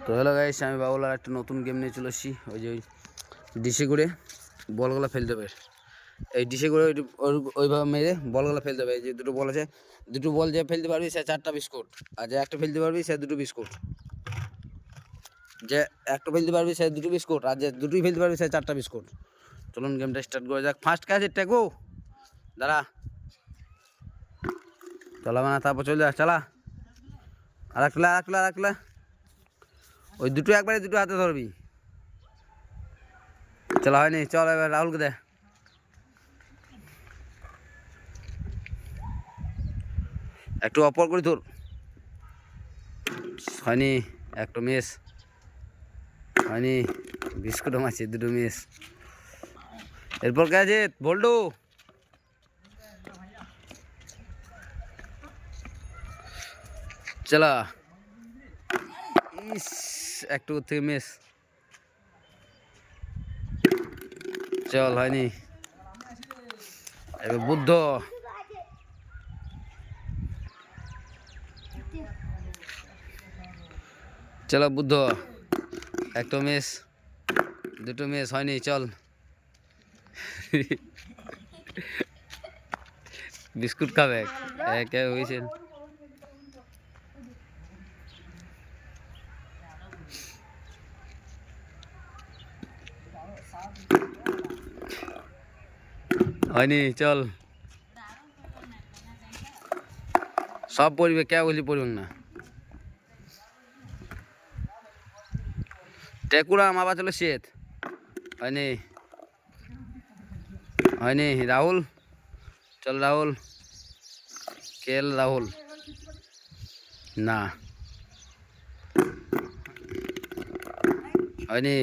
তো hello guys, আমি বাবুল আর একটা নতুন গেম নিয়ে চলে এসেছি। ওই যে ডিশে করে বলগুলো ফেলতে হবে। এই ডিশে করে ওইভাবে মেরে বলগুলো ফেলতে হবে। এই যে দুটো বল আছে, দুটো বল যে ফেলতে পারবি সে 4টা বিস্কুট, আর যে একটা ফেলতে পারবি সে 2টো বিস্কুট। যে একটা ফেলতে পারবি সে 2টো বিস্কুট, আর যে দুটোই ফেলতে পারবি সে 4টা বিস্কুট। চলুন গেমটা স্টার্ট করে যাক। ফার্স্ট কাজ টেকো দাঁড়া, চালাবে না তারপর চলে যা, চালা। আর একটা ওই দুটো একবারে দুটো হাতে ধরবি। চলা হয়নি, চল এবার রাহুলকে দে। একটু অপর করি তোর, হয়নি, একটা মিস হয়নি, বিস্কুটও মাছি 2টো মিস। এরপর কে আছে? বল্টু। চলা, ইস একটু থেকে মিস, চল হয়নি। এবার বুদ্ধ, চলো বুদ্ধ, একটা মিস 2টো মিস, হয়নি, চল। বিস্কুট খাবে কে হয়েছে? হয়নি, চল। সব পড়বে, কে বলি পড়বে না। টেকুরা মাবা চলো শীত, হয়নি হয়নি। রাহুল, চল রাহুল, কেল রাহুল, না হয়নি।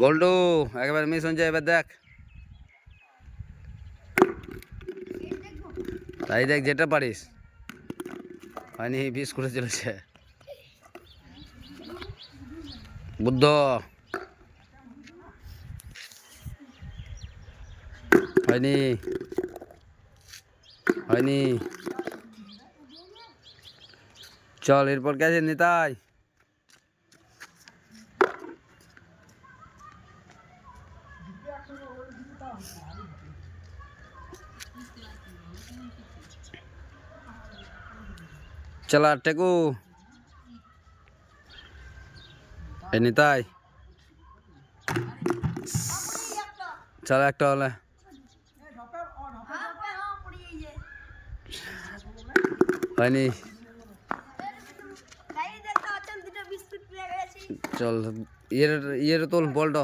বল্টু একেবারে মিস হয়ে যায়, এবার দেখ, তাই দেখ যেটা পারিস। হয়নি, বিস্কুটে চলেছে। বুদ্ধ, হয়নি হয়নি, চল। এরপর কে আছে? নিতাই। চলা টেকু, এ নিতাই, চল একটা হলে, হয়নি, চল। ইয়ের তোল বলটা,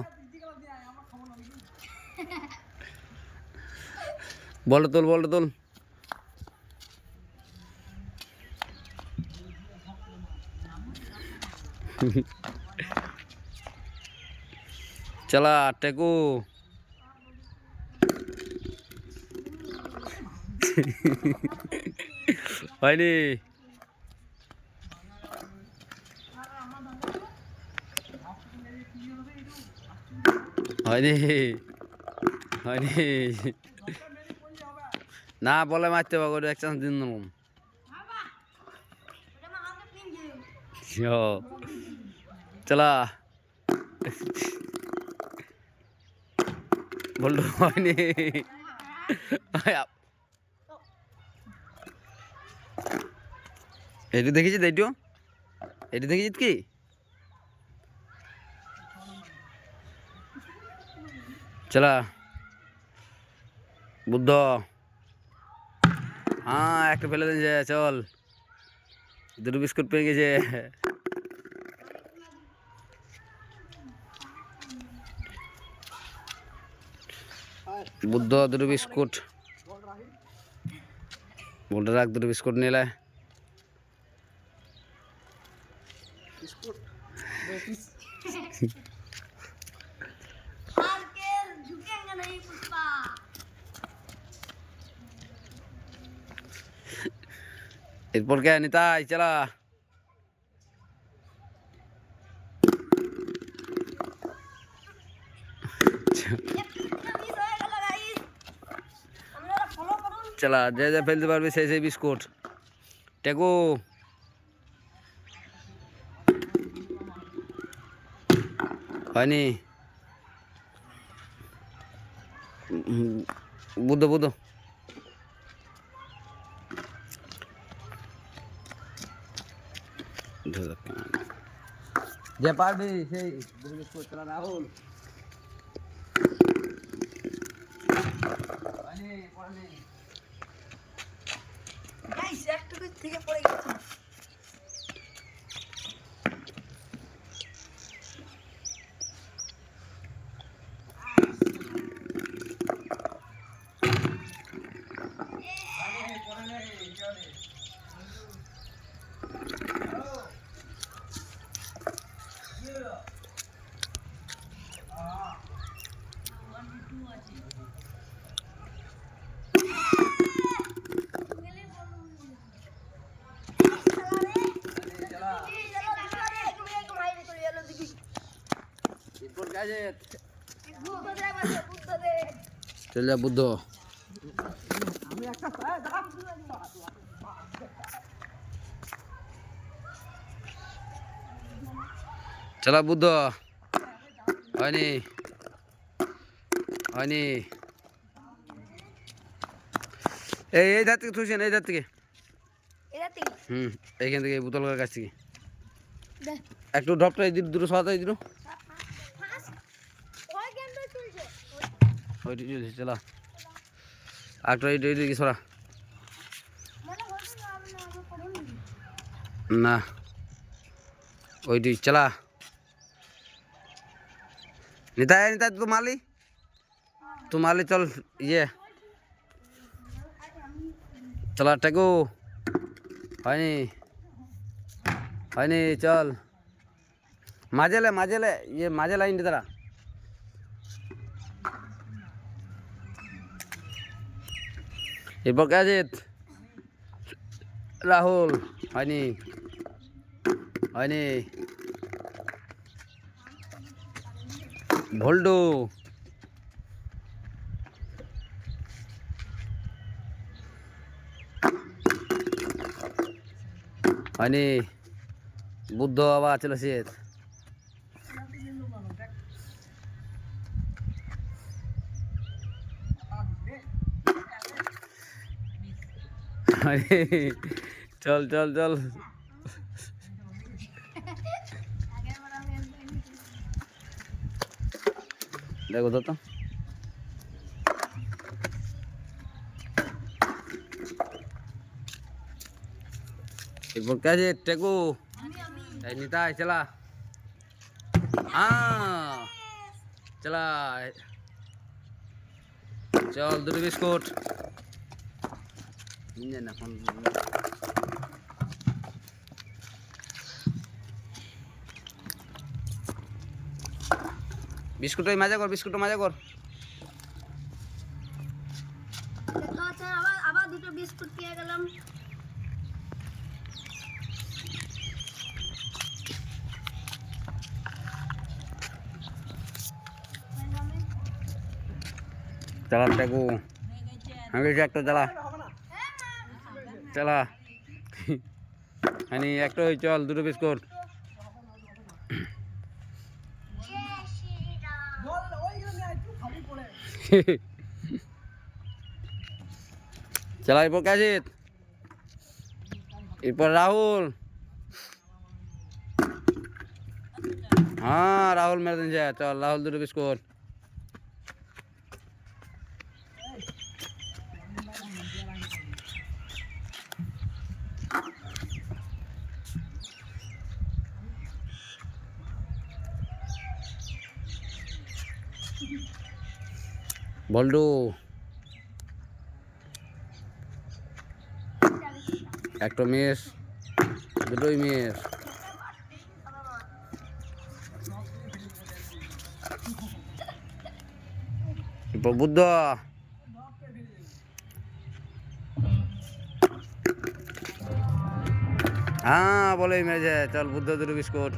বলটা তোল। চলা টেকু, হয়নি, হয়নি হয়নি, না বলে মারতে পারবো, এক চান্স দিন দেবো। চলা, বলতো হয়নি। এটু দেখেছিস? এটু দেখেছিস কি? চলা বুদ্ধ, হ্যাঁ একটা ফেলে দিয়েছে, চল। 2টো বিস্কুট পেয়ে গেছে। বুদ্ধ 2টো বিস্কুট, বলটা রাখ, 2টো বিস্কুট নিলে। এরপর কে? নিতাই, চলা। চলা যে যা ফেলতে পারবি সেই সেই বিস্কুট। টেকু হয়নি। বুদ্ধ বুদ্ধ যে পারবি সেই বিস্কুট। চলা রাহুল থেকে পড়ে গেছে। চল যা বুদ্ধ। চলা বুদ্ধ হয়নি হয়নি। এই ধার থেকে থুইছেন, এই ধার থেকে। এইখান থেকে বোতলের কাছ থেকে একটু ড্রপটা দুটো সহায়তা দিল। ওইটি চলছে চলা একটা এইদিকে সরা না ওইটি চলা। নিতাই নিতাই তো মালি চল ইয়ে চলা। টেকু হয়নি হয়নি। চল মাঝেলে ইয়ে মাঝে লাইন তারা। এরপর কাজিত রাহুল হয়নি হয়নি। ভোল্ডু হয়নি। বুদ্ধ আবার চলেছে। চল চল চল দেখো তো এরপর কাজে টেকু নিতাই চলা। চলা চল দুটো বিস্কুট বিস্কুট মজা কর, বিস্কুট মজা কর। আবার দুটো বিস্কুট পেয়ে গেলাম। चला टेकू हमें एक तो चला चला एक तो चल दुटो बिस्कुट चला एरपर काजित एरपर राहुल। हाँ राहुल मेरे दिन जाए। चल राहुल दुटो बिस्कुट। বল্ডু একটা মিস দুটোই মিস। বুদ্ধ हाँ बोले मेरे चल बुद्ध दुटो बिस्कुट।